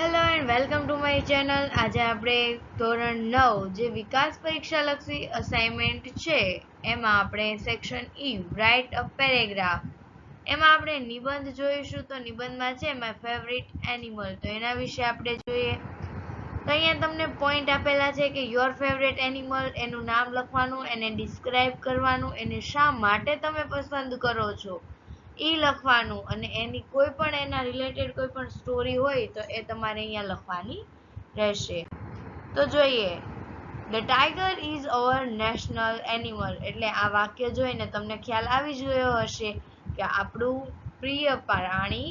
Hello and welcome to my channel. આજે આપણે ધોરણ 9 જે વિકાસ પરીક્ષા લક્ષી અસાઇનમેન્ટ છે એમાં આપણે section E write a paragraph એમાં આપણે નિબંધ જોઈશું. તો નિબંધમાં છે માય ફેવરિટ એનિમલ, તો એના વિશે આપણે જોઈએ. તો અહીંયા તમને પોઈન્ટ આપેલા છે કે યોર ફેવરેટ એનિમલ, એનું નામ લખવાનું, એને ડિસ્ક્રાઇબ કરવાનું, એને શા માટે તમે પસંદ કરો છો એ લખવાનું, અને એની કોઈ પણ એના રિલેટેડ કોઈ પણ સ્ટોરી હોય તો એ તમારે અહીંયા લખવાની રહેશે. તો જોઈએ, the tiger is our national animal. એટલે આ વાક્ય જોઈને તમને ખ્યાલ આવી જ ગયો હશે કે આપણું પ્રિય પ્રાણી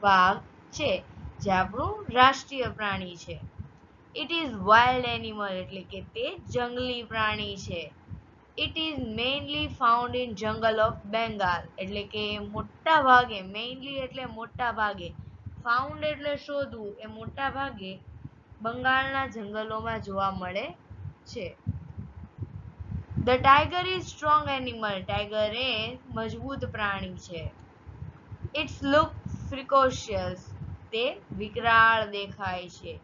વાઘ છે, જે આપણું રાષ્ટ્રીય પ્રાણી છે. ઇટ ઇઝ વાઇલ્ડ એનિમલ, એટલે કે તે જંગલી પ્રાણી છે. It is mainly found in જંગલ ઓફ બેંગાલ, એટલે કે મોટા ભાગે, મેઇનલી એટલે મોટા ભાગે, ફાઉન્ડ એટલે શોધવું, એ મોટા ભાગે બંગાળના જંગલોમાં જોવા મળે છે. The tiger is strong animal, tiger એ મજબૂત પ્રાણી છે. ઇટ્સ લુક ફ્રિકોશિયસ, તે વિકરાળ દેખાય છે.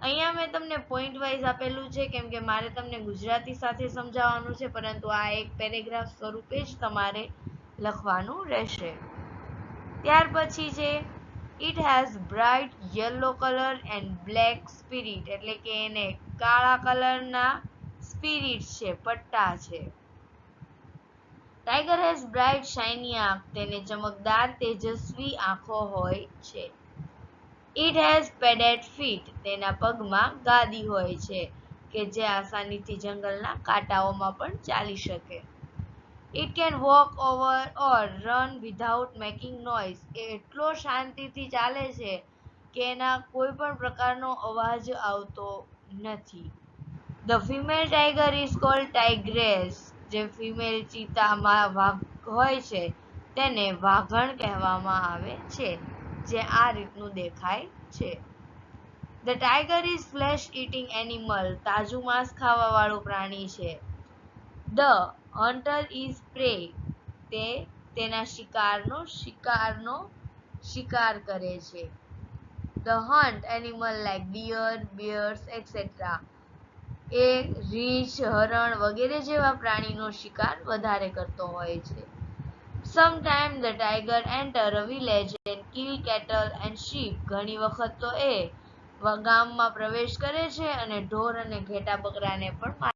અહીંયા મેં તમને પોઈન્ટ વાઇઝ આપેલું છે કેમ કે મારે તમને ગુજરાતી સાથે સમજાવવાનું છે, પરંતુ આ એક પેરેગ્રાફ સ્વરૂપે જ તમારે લખવાનું રહેશે. ત્યાર પછી છે it has bright yellow colour and black spirit, એટલે કે એને કાળા કલરના સ્પિરિટ છે, પટ્ટા છે. ટાઈગર હેઝ બ્રાઇટ શાઇની આંખ, તેને ચમકદાર તેજસ્વી આંખો હોય છે. ઇટ હેઝ પેડેડ ફીટ, તેના પગમાં ગાદી હોય છે કે જે આસાનીથી જંગલના કાંટાઓમાં પણ ચાલી શકે. It can walk over or run without making noise, એ એટલો શાંતિથી ચાલે છે કે એના કોઈ પણ પ્રકારનો અવાજ આવતો નથી. The female tiger is called tigress, જે ફિમેલ ચિત્તામાં વાઘ હોય છે તેને વાઘણ કહેવામાં આવે છે, જે આ રીતનું દેખાય છે. The tiger is flash eating animal, તાજું માંસ ખાવા વાળું પ્રાણી છે. ધ હન્ટર ઇઝ પ્રે, તે તેના શિકારનો શિકાર કરે છે. The hunt animal like deer, bears etcetera, એ રીંછ, હરણ વગેરે જેવા પ્રાણીનો શિકાર વધારે કરતો હોય છે. Sometime the tiger enter a village and kill cattle and sheep, ઘણી વખત તો એ ગામમાં પ્રવેશ કરે છે અને ઢોર અને ઘેટા બકરાને પણ